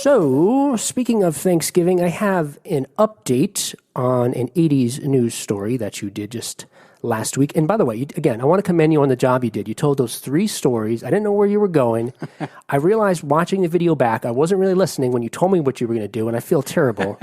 So, speaking of Thanksgiving, I have an update on an 80s news story that you did just last week. And by the way, again, I want to commend you on the job you did. You told those 3 stories. I didn't know where you were going. I realized watching the video back, I wasn't really listening when you told me what you were going to do, and I feel terrible.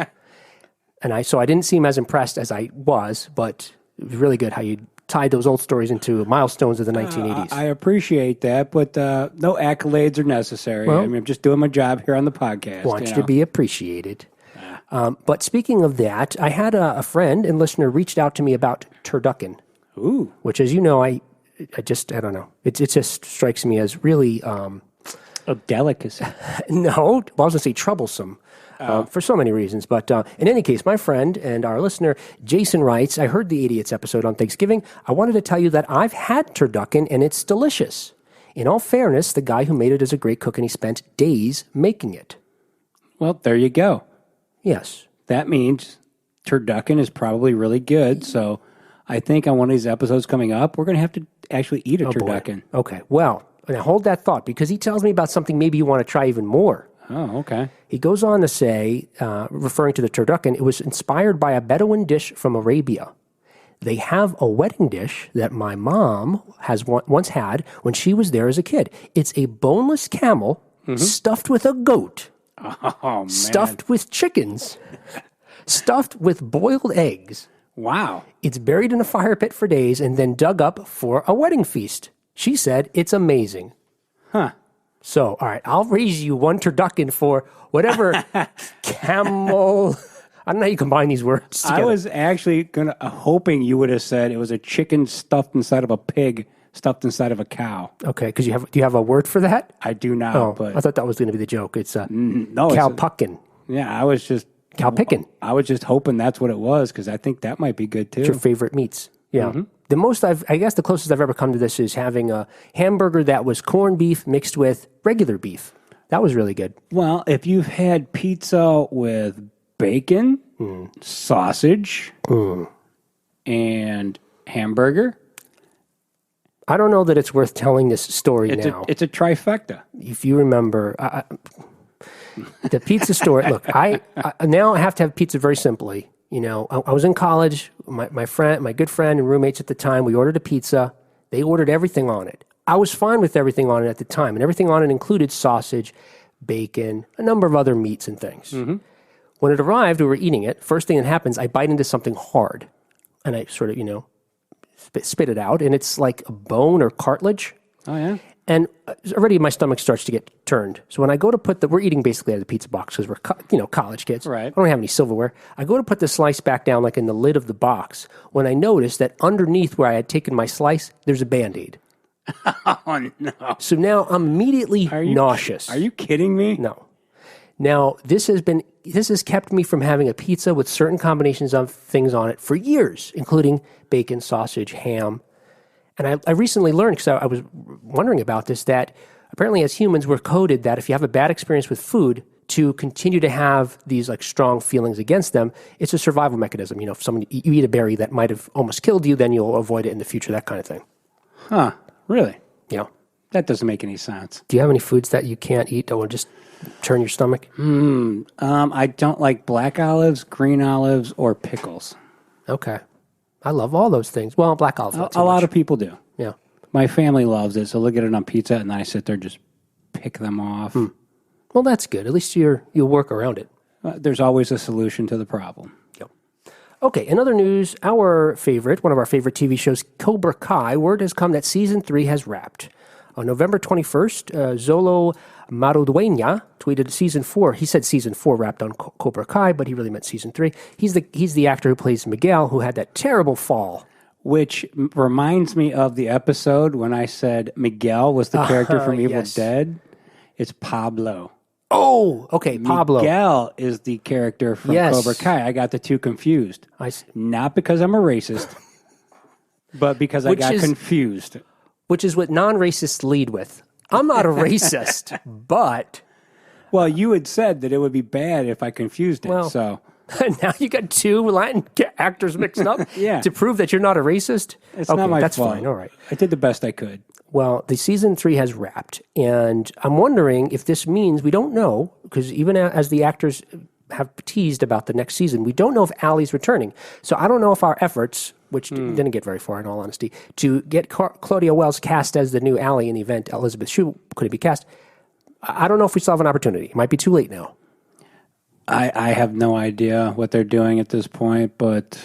So I didn't seem as impressed as I was, but it was really good how you tied those old stories into milestones of the 1980s. I appreciate that, but no accolades are necessary. Well, I'm just doing my job here on the podcast. Want you to be appreciated. But speaking of that, I had a friend and listener reached out to me about turducken. Ooh. Which, as you know, I don't know. It just strikes me as really... a delicacy. No, I was going to say troublesome. For so many reasons. But in any case, my friend and our listener, Jason, writes, I heard the Idiots episode on Thanksgiving. I wanted to tell you that I've had turducken, and it's delicious. In all fairness, the guy who made it is a great cook, and he spent days making it. Well, there you go. Yes. That means turducken is probably really good. So I think on one of these episodes coming up, we're going to have to actually eat a turducken. Boy. Okay. Well, now hold that thought, because he tells me about something maybe you want to try even more. Oh, okay. He goes on to say, referring to the turducken, it was inspired by a Bedouin dish from Arabia. They have a wedding dish that my mom has once had when she was there as a kid. It's a boneless camel stuffed with a goat, stuffed with chickens, stuffed with boiled eggs. Wow. It's buried in a fire pit for days and then dug up for a wedding feast. She said it's amazing. Huh. So, all right, I'll raise you 1 turducken for whatever camel. I don't know how you combine these words together. I was actually hoping you would have said it was a chicken stuffed inside of a pig, stuffed inside of a cow. Okay, because do you have a word for that? I do now. But I thought that was going to be the joke. It's no, cowpuckin. Yeah, I was just cowpickin. I was just hoping that's what it was, because I think that might be good too. It's your favorite meats. Yeah. Mm-hmm. I guess the closest I've ever come to this is having a hamburger that was corned beef mixed with regular beef. That was really good. Well, if you've had pizza with bacon, sausage, and hamburger, I don't know that it's worth telling this story now. It's a trifecta. If you remember, the pizza store, look, I now have to have pizza very simply. You know, I was in college, my good friend and roommates at the time, we ordered a pizza. They ordered everything on it. I was fine with everything on it at the time, and everything on it included sausage, bacon, a number of other meats and things. When it arrived, we were eating it. First thing that happens, I bite into something hard, and I sort of, spit it out, and it's like a bone or cartilage. Oh, yeah? And already my stomach starts to get turned. So when I go to we're eating basically out of the pizza box because we're, college kids. Right. I don't have any silverware. I go to put the slice back down like in the lid of the box when I notice that underneath where I had taken my slice, there's a Band-Aid. Oh, no. So now I'm immediately nauseous. Are you kidding me? No. Now, this has kept me from having a pizza with certain combinations of things on it for years, including bacon, sausage, ham. And I recently learned, because I was wondering about this, that apparently as humans we're coded that if you have a bad experience with food, to continue to have these like strong feelings against them, it's a survival mechanism. If you eat a berry that might have almost killed you, then you'll avoid it in the future, that kind of thing. Huh, really? Yeah. That doesn't make any sense. Do you have any foods that you can't eat that will just turn your stomach? I don't like black olives, green olives, or pickles. Okay. I love all those things. Well, black olives. A lot of people do. Yeah. My family loves it, so they'll get it on pizza, and then I sit there and just pick them off. Well, that's good. At least you'll work around it. There's always a solution to the problem. Yep. Okay, in other news, one of our favorite TV shows, Cobra Kai, word has come that Season 3 has wrapped. On November 21st, Zolo Marudueña tweeted Season 4. He said Season 4 wrapped on Cobra Kai, but he really meant Season 3. He's the actor who plays Miguel, who had that terrible fall. Which reminds me of the episode when I said Miguel was the character from Evil Dead. It's Pablo. Oh, okay, Pablo. Miguel is the character from Cobra Kai. I got the two confused. Not because I'm a racist, but because I got confused. Which is what non-racists lead with. I'm not a racist, but... Well, you had said that it would be bad if I confused it, so... Now you got two Latin actors mixed up Yeah. to prove that you're not a racist? It's not my that's fault. Fine, all right. I did the best I could. Well, the season 3 has wrapped, and I'm wondering if this means, we don't know, because even as the actors have teased about the next season, we don't know if Allie's returning. So I don't know if our efforts, which didn't get very far in all honesty, to get Claudia Wells cast as the new Allie in the event Elizabeth Shue couldn't be cast, I don't know if we still have an opportunity. It might be too late now. I have no idea what they're doing at this point, but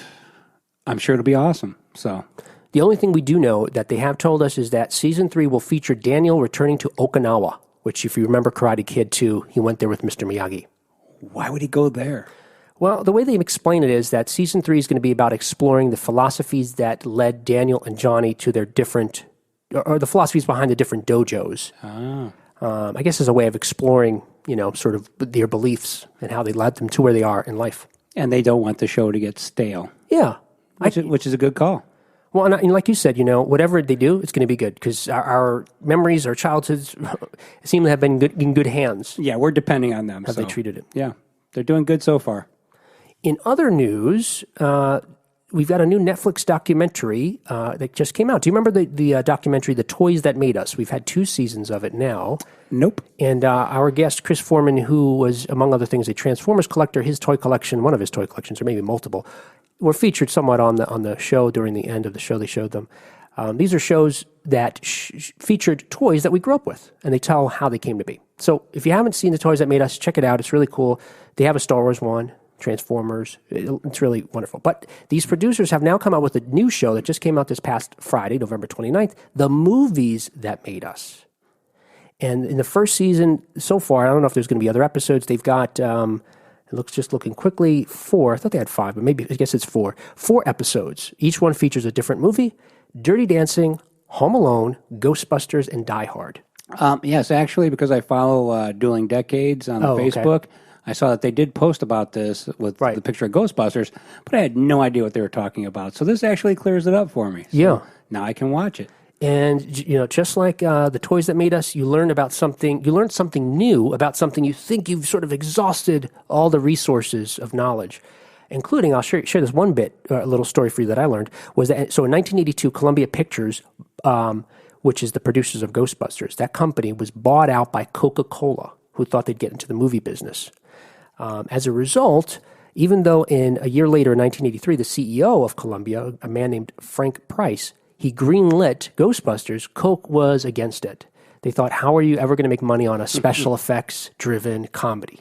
I'm sure it'll be awesome. So the only thing we do know that they have told us is that season 3 will feature Daniel returning to Okinawa, which, if you remember Karate Kid 2, he went there with Mr. Miyagi. Why would he go there? Well, the way they explain it is that season 3 is going to be about exploring the philosophies that led Daniel and Johnny to their different, or the philosophies behind the different dojos. I guess as a way of exploring, sort of their beliefs and how they led them to where they are in life. And they don't want the show to get stale. Yeah. Which is a good call. Well, and like you said, whatever they do, it's going to be good because our memories, our childhoods seem to have been in good hands. Yeah, we're depending on them. How they treated it. Yeah, they're doing good so far. In other news, we've got a new Netflix documentary that just came out. Do you remember the documentary, The Toys That Made Us? We've had 2 seasons of it now. Nope. And our guest, Chris Foreman, who was, among other things, a Transformers collector, his toy collection, one of his toy collections, or maybe multiple, were featured somewhat on the show. During the end of the show, they showed them. These are shows that featured toys that we grew up with, and they tell how they came to be. So if you haven't seen The Toys That Made Us, check it out. It's really cool. They have a Star Wars one, Transformers. It's really wonderful. But these producers have now come out with a new show that just came out this past Friday, November 29th, The Movies That Made Us. And in the first season so far, I don't know if there's going to be other episodes, they've got... looking quickly, 4. I thought they had 5, but maybe I guess it's 4. 4 episodes. Each one features a different movie: Dirty Dancing, Home Alone, Ghostbusters, and Die Hard. Yes, actually, because I follow Dueling Decades on Facebook, I saw that they did post about this with the picture of Ghostbusters, but I had no idea what they were talking about. So this actually clears it up for me. So now I can watch it. And, just like The Toys That Made Us, you learn something new about something you think you've sort of exhausted all the resources of knowledge, including, I'll share this one bit, a little story for you that I learned, was that, so in 1982, Columbia Pictures, which is the producers of Ghostbusters, that company was bought out by Coca-Cola, who thought they'd get into the movie business. As a result, even though a year later, in 1983, the CEO of Columbia, a man named Frank Price, he greenlit Ghostbusters, Coke was against it. They thought, how are you ever going to make money on a special effects-driven comedy?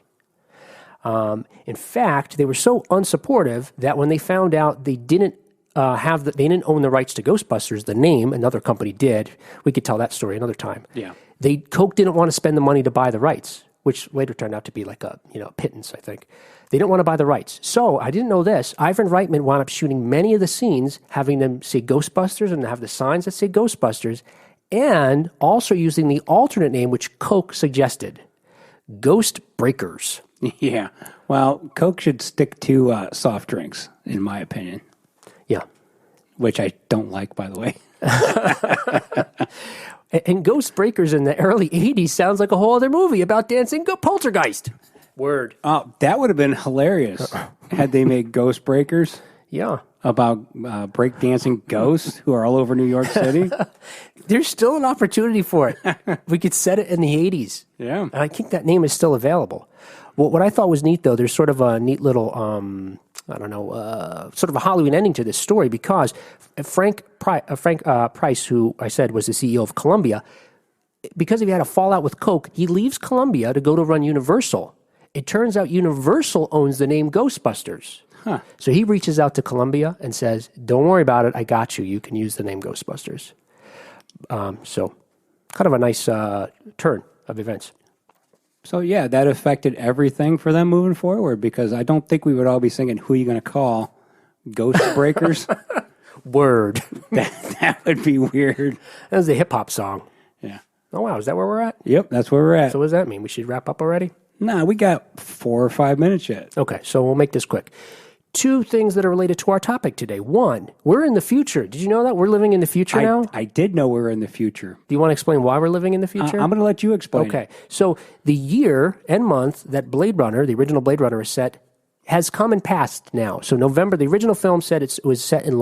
In fact, they were so unsupportive that when they found out they didn't they didn't own the rights to Ghostbusters, the name, another company did. We could tell that story another time. Yeah. Coke didn't want to spend the money to buy the rights, which later turned out to be like a pittance, I think. They didn't want to buy the rights. So, I didn't know this, Ivan Reitman wound up shooting many of the scenes, having them say Ghostbusters and have the signs that say Ghostbusters, and also using the alternate name which Coke suggested, Ghost Breakers. Yeah. Well, Coke should stick to soft drinks, in my opinion. Yeah. Which I don't like, by the way. And Ghost Breakers in the early 80s sounds like a whole other movie about dancing poltergeist. Word. Oh, that would have been hilarious had they made Ghost Breakers. Yeah. About breakdancing ghosts who are all over New York City. There's still an opportunity for it. We could set it in the 80s. Yeah. And I think that name is still available. Well, what I thought was neat, though, there's sort of a neat little, sort of a Halloween ending to this story because Frank Price, who I said was the CEO of Columbia, because he had a fallout with Coke, he leaves Columbia to go to run Universal. It turns out Universal owns the name Ghostbusters. Huh. So he reaches out to Columbia and says, don't worry about it, I got you. You can use the name Ghostbusters. So kind of a nice turn of events. So yeah, that affected everything for them moving forward because I don't think we would all be singing Who You Gonna Call? Ghost Breakers? Word. That would be weird. That was a hip-hop song. Yeah. Oh, wow. Is that where we're at? Yep, that's where we're at. So what does that mean? We should wrap up already? Nah, we got 4 or 5 minutes yet. Okay, so we'll make this quick. 2 things that are related to our topic today. 1, we're in the future. Did you know that? We're living in the future now? I did know we were in the future. Do you want to explain why we're living in the future? I'm going to let you explain. Okay, so the year and month that Blade Runner, the original Blade Runner, is set has come and passed now. So November, the original film said it was set in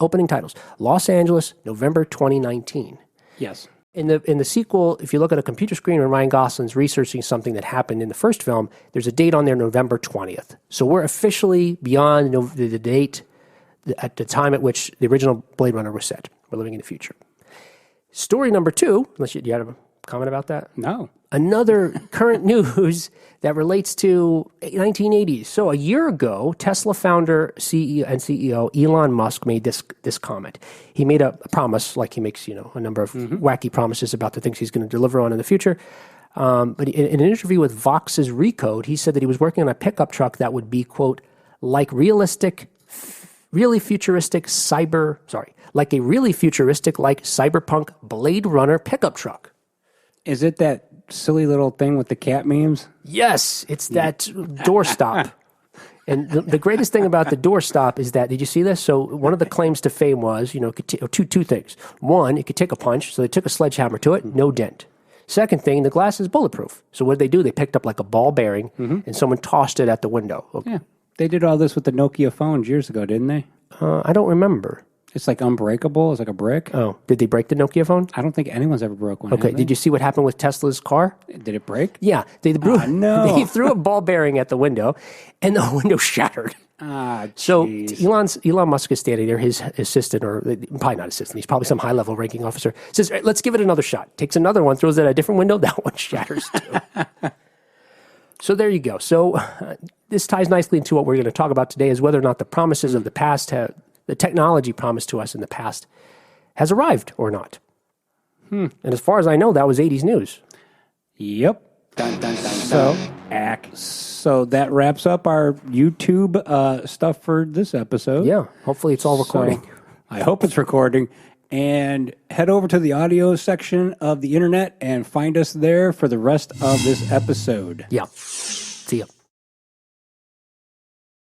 opening titles, Los Angeles, November 2019. Yes. In the sequel, if you look at a computer screen when Ryan Gosling's researching something that happened in the first film, there's a date on there, November 20th. So we're officially beyond the date at the time at which the original Blade Runner was set. We're living in the future. Story number 2, unless you had a comment about that? No. Another current news that relates to 1980s. So a year ago, Tesla founder CEO Elon Musk made this comment. He made a promise, like he makes a number of wacky promises about the things he's going to deliver on in the future. But in an interview with Vox's Recode, he said that he was working on a pickup truck that would be, quote, like a really futuristic cyberpunk Blade Runner pickup truck. Is it that silly little thing with the cat memes? Yes, it's that doorstop. And the greatest thing about the doorstop is that, did you see this? So one of the claims to fame was, it could two things. One, it could take a punch. So they took a sledgehammer to it, no dent. Second thing, the glass is bulletproof. So what did they do? They picked up like a ball bearing and someone tossed it at the window. Yeah, they did all this with the Nokia phones years ago, didn't they? I don't remember. It's like unbreakable. It's like a brick. Oh, did they break the Nokia phone? I don't think anyone's ever broke one. Okay, did you see what happened with Tesla's car? Did it break? Yeah, they threw a ball bearing at the window, and the window shattered. So Elon Musk is standing there, his assistant, or probably not assistant, he's probably some high-level ranking officer, says, let's give it another shot. Takes another one, throws it at a different window, that one shatters too. So there you go. So this ties nicely into what we're going to talk about today, is whether or not the promises of the past the technology promised to us in the past has arrived or not. And as far as I know, that was 80s news. Yep. Dun, dun, dun, so that wraps up our YouTube stuff for this episode. Yeah, hopefully it's all recording. I hope it's recording. And head over to the audio section of the internet and find us there for the rest of this episode. Yeah. See ya.